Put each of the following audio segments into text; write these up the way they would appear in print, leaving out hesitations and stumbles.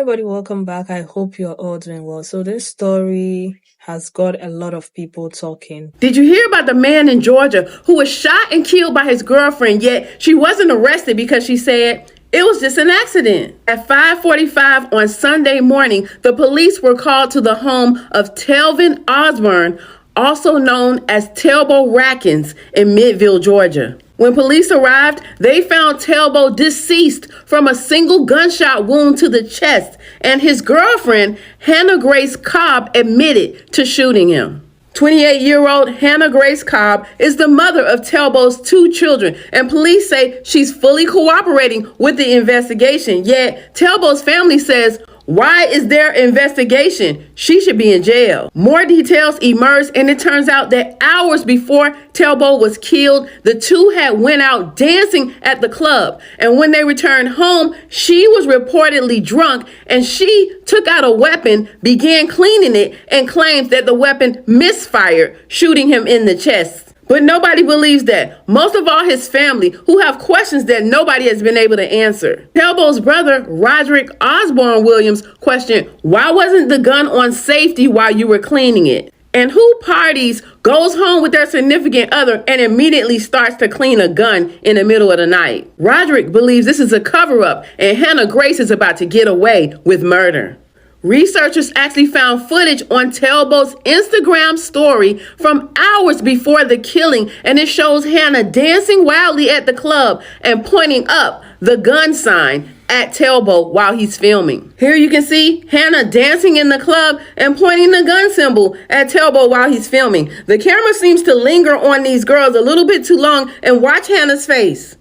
everybody, welcome back. I hope you're all doing well. So this story has got a lot of people talking. Did you hear about the man in Georgia who was shot and killed by his girlfriend, yet she wasn't arrested because she said it was just an accident? At 5:45 on Sunday morning, the police were called to the home of Telvin Osborne, also known as Telbo Rackins, in Midville, Georgia. When police arrived, they found Telbo deceased from a single gunshot wound to the chest, and his girlfriend, Hannah Grace Cobb, admitted to shooting him. 28-year-old Hannah Grace Cobb is the mother of Telbo's 2 children, and police say she's fully cooperating with the investigation. Yet, Telbo's family says, why is there investigation? She should be in jail. More details emerged, and it turns out that hours before Telbo was killed, the two had went out dancing at the club. And when they returned home, she was reportedly drunk, and she took out a weapon, began cleaning it, and claims that the weapon misfired, shooting him in the chest. But nobody believes that. Most of all, his family, who have questions that nobody has been able to answer. Telbo's brother, Roderick Osborne Williams, questioned, why wasn't the gun on safety while you were cleaning it? And who parties, goes home with their significant other, and immediately starts to clean a gun in the middle of the night? Roderick believes this is a cover-up, and Hannah Grace is about to get away with murder. Researchers actually found footage on Telbo's Instagram story from hours before the killing, and it shows Hannah dancing wildly at the club and pointing up the gun sign at Telbo while he's filming. Here you can see Hannah dancing in the club and pointing the gun symbol at Telbo while he's filming. The camera seems to linger on these girls a little bit too long, and watch Hannah's face.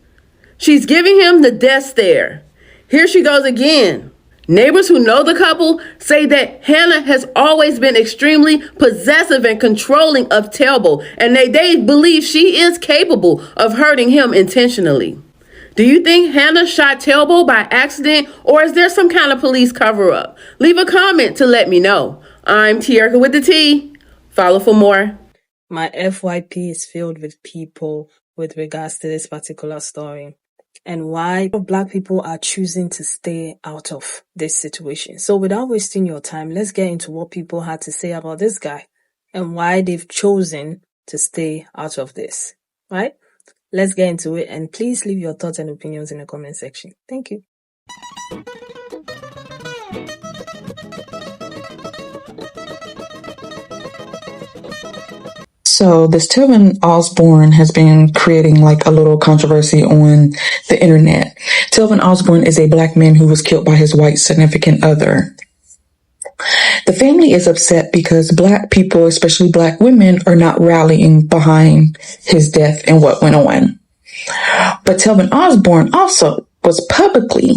She's giving him the death stare. Here she goes again. Neighbors who know the couple say that Hannah has always been extremely possessive and controlling of Telbo, and they believe she is capable of hurting him intentionally. Do you think Hannah shot Telbo by accident, or is there some kind of police cover-up? Leave a comment to let me know. I'm Tierka with the T. Follow for more. My FYP is filled with people with regards to this particular story, and why Black people are choosing to stay out of this situation. So without wasting your time, let's get into what people had to say about this guy and why they've chosen to stay out of this, right? Let's get into it, and please leave your thoughts and opinions in the comment section. Thank you. So this Telvin Osborne has been creating like a little controversy on the internet. Telvin Osborne is a Black man who was killed by his white significant other. The family is upset because Black people, especially Black women, are not rallying behind his death and what went on. But Telvin Osborne also was publicly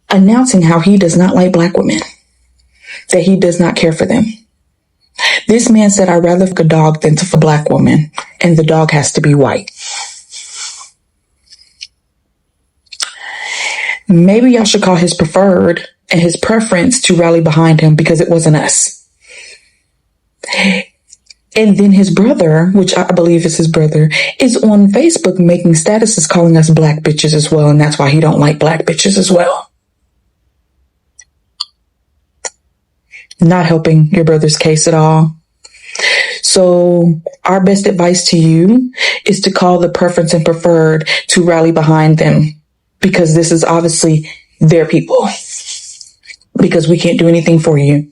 announcing how he does not like Black women, that he does not care for them. This man said, I'd rather fuck a dog than to fuck a Black woman, and the dog has to be white. Maybe y'all should call his preferred and his preference to rally behind him, because it wasn't us. And then his brother, which I believe is his brother, is on Facebook making statuses calling us Black bitches as well, and that's why he don't like Black bitches as well. Not helping your brother's case at all. So our best advice to you is to call the preference and preferred to rally behind them, because this is obviously their people, because we can't do anything for you.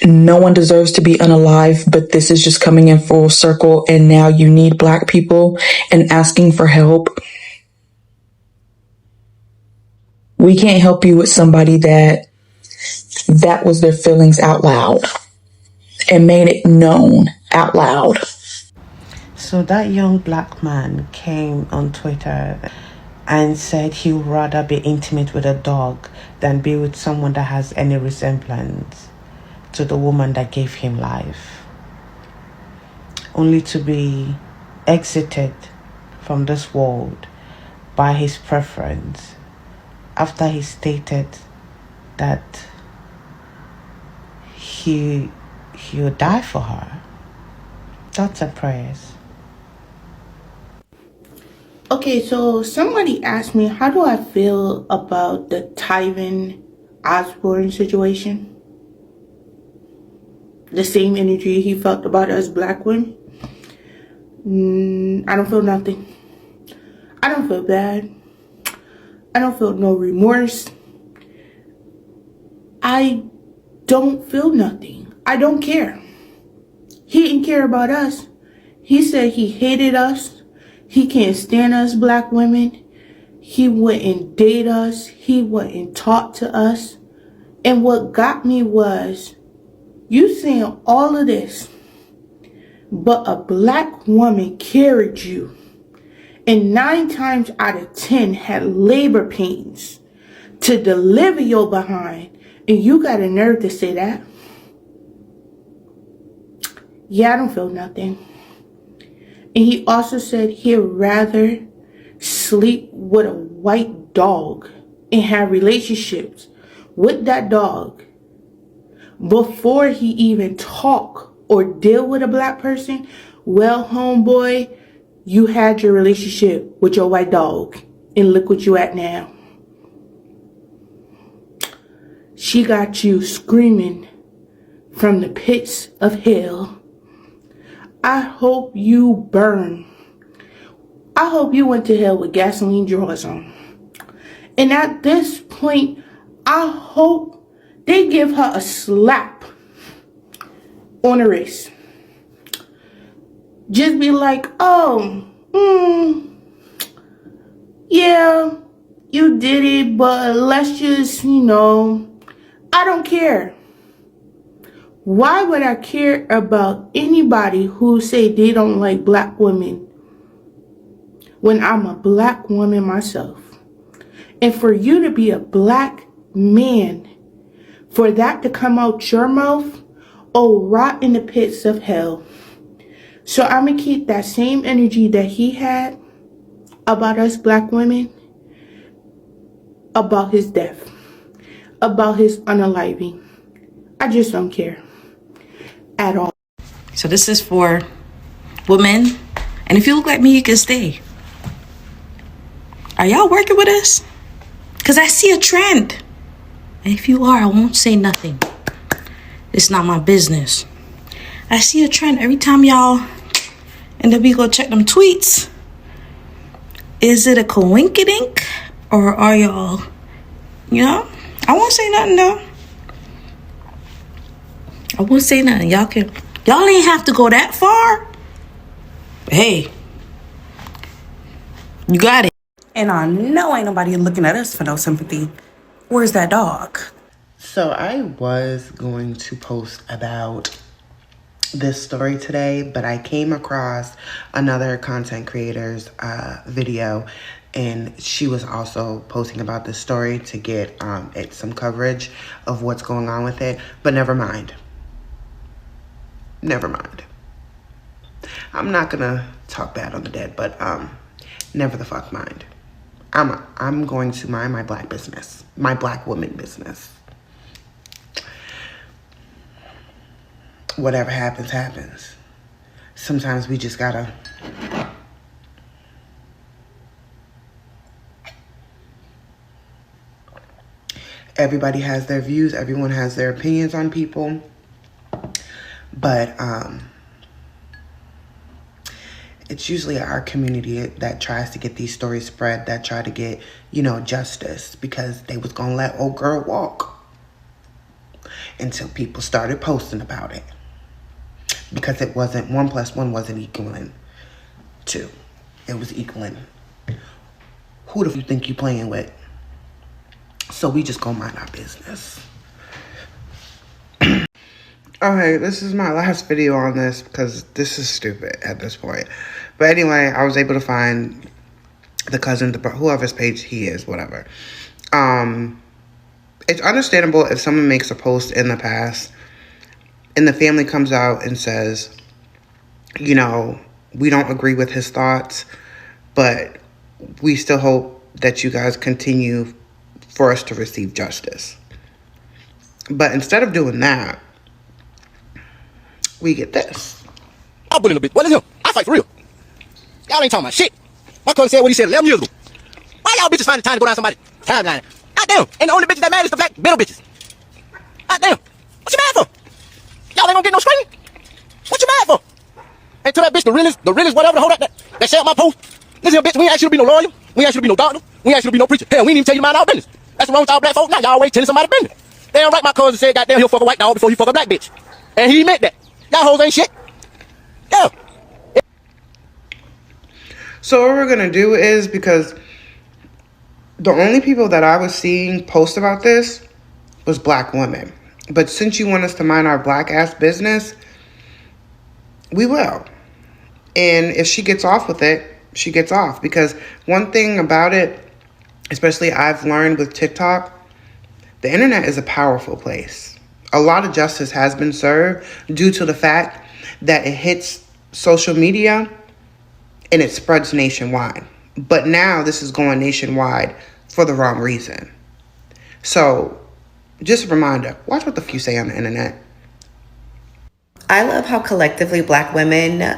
No one deserves to be unalive, but this is just coming in full circle, and now you need Black people and asking for help. We can't help you with somebody that was their feelings out loud and made it known out loud. So that young Black man came on Twitter and said he would rather be intimate with a dog than be with someone that has any resemblance to the woman that gave him life, only to be exited from this world by his preference after he stated that he would die for her. Thoughts and prayers. Okay, so somebody asked me, how do I feel about the Telvin Osborne situation? The same energy he felt about us black women? I don't feel nothing. I don't feel bad. I don't feel no remorse. I don't feel nothing. I don't care. He didn't care about us. He said he hated us. He can't stand us black women. He wouldn't date us. He wouldn't talk to us. And what got me was, you saying all of this, but a black woman carried you, and 9 times out of 10 had labor pains to deliver your behind, and you got a nerve to say that? Yeah, I don't feel nothing. And he also said he'd rather sleep with a white dog and have relationships with that dog before he even talk or deal with a black person. Well, homeboy, you had your relationship with your white dog, and look what you at now. She got you screaming from the pits of hell. I hope you burn. I hope you went to hell with gasoline drawers on. And at this point, I hope they give her a slap on the wrist. Just be like, oh, yeah, you did it, but let's just, I don't care. Why would I care about anybody who say they don't like black women when I'm a black woman myself? And for you to be a black man, for that to come out your mouth, oh, rot in the pits of hell. So I'm going to keep that same energy that he had about us black women, about his death, about his unaliving. I just don't care at all. So this is for women. And if you look like me, you can stay. Are y'all working with us? Because I see a trend. And if you are, I won't say nothing. It's not my business. I see a trend every time y'all, and then we go check them tweets. Is it a coinkydink? Or are y'all, I won't say nothing though. I won't say nothing. Y'all ain't have to go that far. But hey, you got it. And I know ain't nobody looking at us for no sympathy. Where's that dog? So I was going to post about this story today, but I came across another content creator's video, and she was also posting about this story to get some coverage of what's going on with it. But never mind. I'm not gonna talk bad on the dead, but never the fuck mind. I'm going to mind my black business, my black woman business. Whatever happens, happens. Sometimes we just gotta everybody has their views, everyone has their opinions on people, but it's usually our community that tries to get these stories spread, that try to get, justice, because they was gonna let old girl walk until people started posting about it. Because it wasn't, 1 + 1 wasn't equaling 2. It was equaling, who the f*** you think you playing with? So we just gonna mind our business. Okay, this is my last video on this because this is stupid at this point. But anyway, I was able to find the cousin, whoever's page he is, whatever. It's understandable if someone makes a post in the past and the family comes out and says, we don't agree with his thoughts, but we still hope that you guys continue for us to receive justice. But instead of doing that, we get this. I'll bully a little bit. What is him? I fight for real. Y'all ain't talking about shit. My cousin said what he said 11 years ago. Why y'all bitches find the time to go down somebody's timeline? Goddamn. And the only bitches that mad is the black middle bitches. Goddamn. What you mad for? Y'all ain't gonna get no screen? What you mad for? And to that bitch, the realest, whatever, the whole that share my post. Listen here, bitch, we ain't asked you to be no lawyer. We ain't asked you to be no doctor. We ain't asked you to be no preacher. Hell, we ain't even tell you to mind our business. That's what's wrong with y'all black folks now. Y'all always telling somebody business. Damn right, my cousin said, goddamn, he'll fuck a white dog before he fuck a black bitch. And he meant that. Y'all hoes ain't shit. Yeah. So what we're gonna do is, because the only people that I was seeing post about this was black women. But since you want us to mind our black ass business, we will. And if she gets off with it, she gets off. Because one thing about it, especially I've learned with TikTok, the internet is a powerful place. A lot of justice has been served due to the fact that it hits social media and it spreads nationwide. But now this is going nationwide for the wrong reason. So just a reminder, watch what the f you say on the internet. I love how collectively black women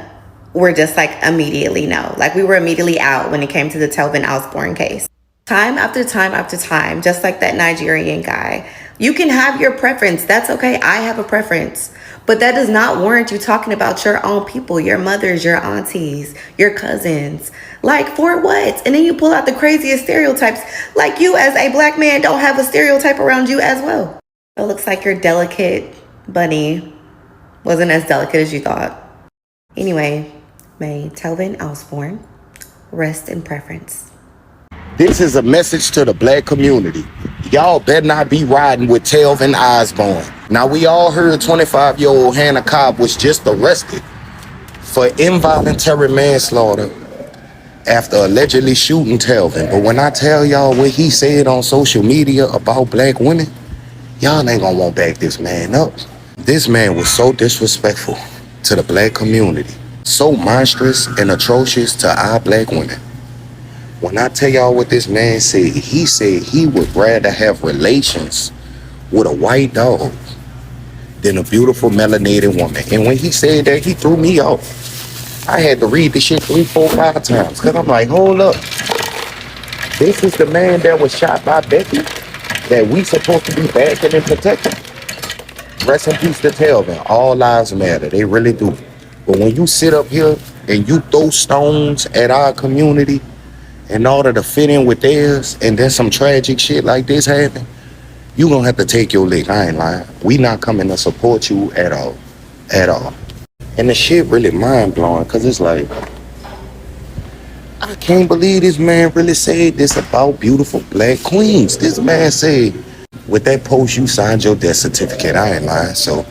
were just like immediately no. Like we were immediately out when it came to the Telvin Osborne case. Time after time after time, just like that Nigerian guy. You can have your preference. That's okay. I have a preference. But that does not warrant you talking about your own people, your mothers, your aunties, your cousins. Like, for what? And then you pull out the craziest stereotypes. Like you as a black man don't have a stereotype around you as well. It looks like your delicate bunny wasn't as delicate as you thought. Anyway, may Telvin Osborne rest in preference. This is a message to the black community. Y'all better not be riding with Telvin Osborne. Now, we all heard 25-year-old Hannah Cobb was just arrested for involuntary manslaughter after allegedly shooting Telvin. But when I tell y'all what he said on social media about black women, y'all ain't gonna want to back this man up. This man was so disrespectful to the black community, so monstrous and atrocious to our black women. When I tell y'all what this man said he would rather have relations with a white dog than a beautiful melanated woman. And when he said that, he threw me off. I had to read the shit 3, 4, 5 times because I'm like, hold up. This is the man that was shot by Becky that we supposed to be backing and protecting. Rest in peace to Telvin. All lives matter. They really do. But when you sit up here and you throw stones at our community in order to fit in with theirs, and then some tragic shit like this happen, you gonna have to take your lick. I ain't lying. We not coming to support you at all. At all. And the shit really mind-blowing, because it's like, I can't believe this man really said this about beautiful black queens. This man said, with that post, you signed your death certificate. I ain't lying. So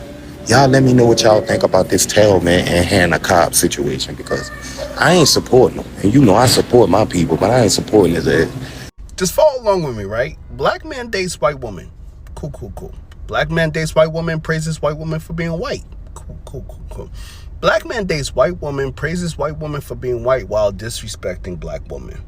y'all let me know what y'all think about this Telvin and Hannah Cobb situation, because I ain't supporting them. And you know I support my people, but I ain't supporting his ass. Just follow along with me, right? Black man dates white woman. Cool. Black man dates white woman, praises white woman for being white. Cool. Black man dates white woman, praises white woman for being white while disrespecting black woman.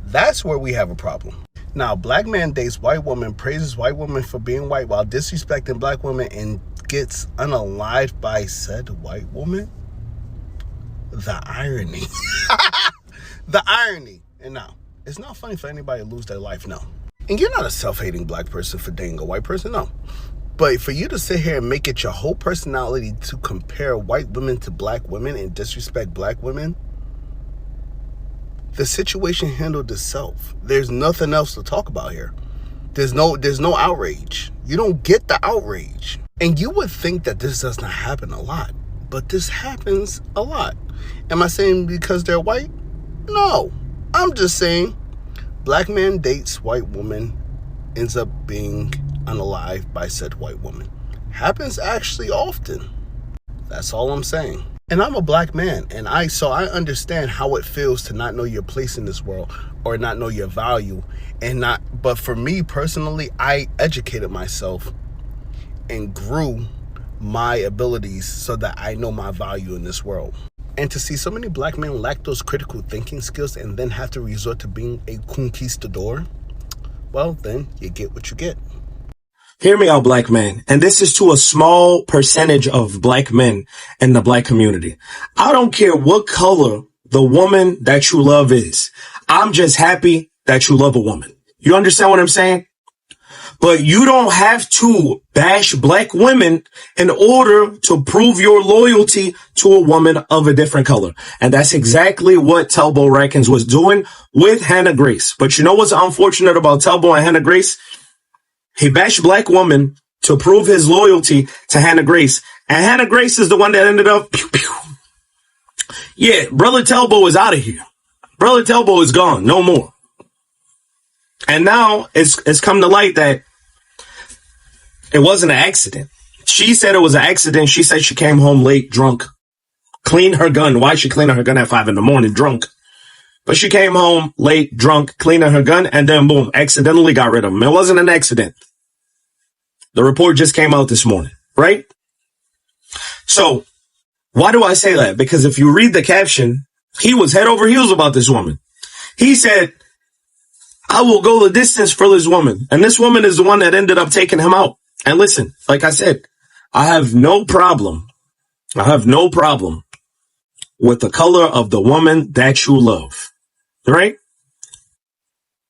That's where we have a problem. Now, black man dates white woman, praises white woman for being white while disrespecting black woman and gets unalived by said white woman. The irony. The irony. And now, it's not funny for anybody to lose their life, no. And you're not a self-hating black person for dating a white person, no. But for you to sit here and make it your whole personality to compare white women to black women and disrespect black women, the situation handled itself. There's nothing else to talk about here. There's no outrage. You don't get the outrage. And you would think that this does not happen a lot, but this happens a lot. Am I saying because they're white? No. I'm just saying black man dates white woman, ends up being unalived by said white woman. Happens actually often. That's all I'm saying. And I'm a black man, and I understand how it feels to not know your place in this world or not know your value but for me personally, I educated myself and grew my abilities so that I know my value in this world. And to see so many black men lack those critical thinking skills and then have to resort to being a conquistador, well, then you get what you get. Hear me out, black men. And this is to a small percentage of black men in the black community. I don't care what color the woman that you love is. I'm just happy that you love a woman. You understand what I'm saying? But you don't have to bash black women in order to prove your loyalty to a woman of a different color. And that's exactly what Telbo Rackins was doing with Hannah Grace. But you know what's unfortunate about Telbo and Hannah Grace? He bashed black women to prove his loyalty to Hannah Grace. And Hannah Grace is the one that ended up, pew, pew. Yeah, Brother Telbo is out of here. Brother Telbo is gone. No more. And now it's come to light that it wasn't an accident. She said it was an accident. She said she came home late, drunk, cleaned her gun. Why is she cleaning her gun at 5 a.m, drunk? But she came home late, drunk, cleaning her gun, and then boom, accidentally got rid of him. It wasn't an accident. The report just came out this morning, right? So why do I say that? Because if you read the caption, he was head over heels about this woman. He said, I will go the distance for this woman. And this woman is the one that ended up taking him out. And listen, like I said, I have no problem with the color of the woman that you love, right?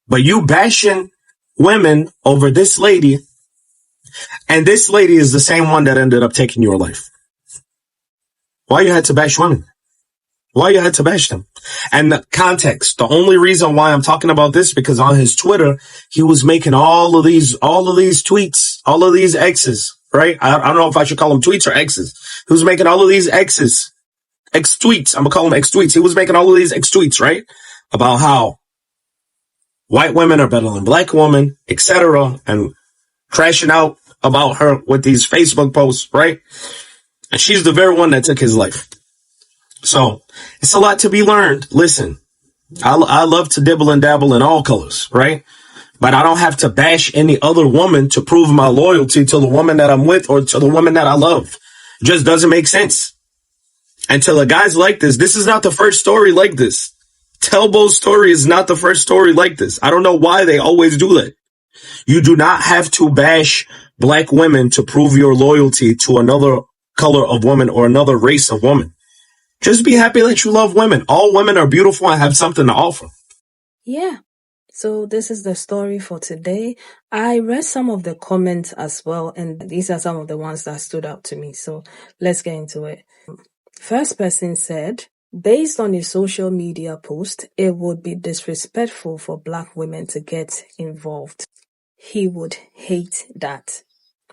But you bashing women over this lady, and this lady is the same one that ended up taking your life. Why you had to bash women? Why you had to bash them? And the context, the only reason why I'm talking about this, because on his Twitter, he was making all of these tweets, all of these X's, right? I don't know if I should call them tweets or X's. He was making all of these X's, X tweets. I'm gonna call them X tweets. He was making all of these X tweets, right? About how white women are better than black women, etc. And crashing out about her with these Facebook posts, right? And she's the very one that took his life. So it's a lot to be learned. Listen, I love to dibble and dabble in all colors, right? But I don't have to bash any other woman to prove my loyalty to the woman that I'm with or to the woman that I love. It just doesn't make sense. And to the guys like this is not the first story like this. Telbo's story is not the first story like this. I don't know why they always do that. You do not have to bash black women to prove your loyalty to another color of woman or another race of woman. Just be happy that you love women. All women are beautiful and have something to offer. Yeah. So this is the story for today. I read some of the comments as well, and these are some of the ones that stood out to me. So let's get into it. First person said, based on a social media post, it would be disrespectful for black women to get involved. He would hate that.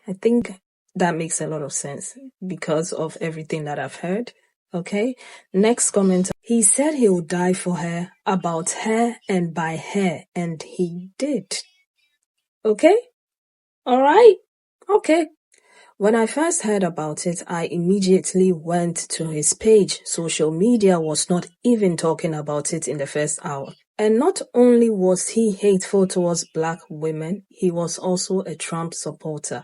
I think that makes a lot of sense because of everything that I've heard. Okay, next comment. He said he would die for her, about her and by her, and he did. Okay, all right, okay. When I first heard about it, I immediately went to his page. Social media was not even talking about it in the first hour. And not only was he hateful towards black women, he was also a Trump supporter.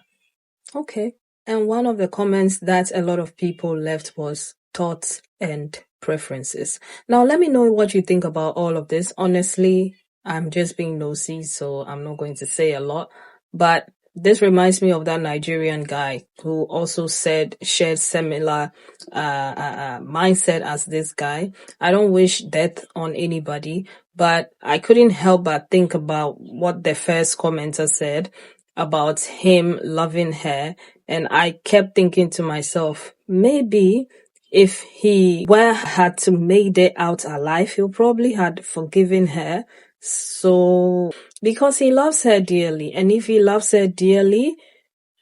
Okay. And one of the comments that a lot of people left was thoughts and preferences. Now, let me know what you think about all of this. Honestly, I'm just being nosy, so I'm not going to say a lot. But this reminds me of that Nigerian guy who also shared similar mindset as this guy. I don't wish death on anybody, but I couldn't help but think about what the first commenter said about him loving her, and I kept thinking to myself, maybe if he had to made it out alive, he probably had forgiven her. So because he loves her dearly, and if he loves her dearly,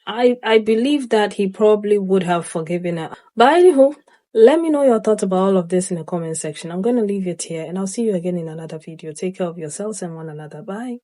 I believe that he probably would have forgiven her. But anywho, let me know your thoughts about all of this in the comment section. I'm going to leave it here, and I'll see you again in another video. Take care of yourselves and one another. Bye.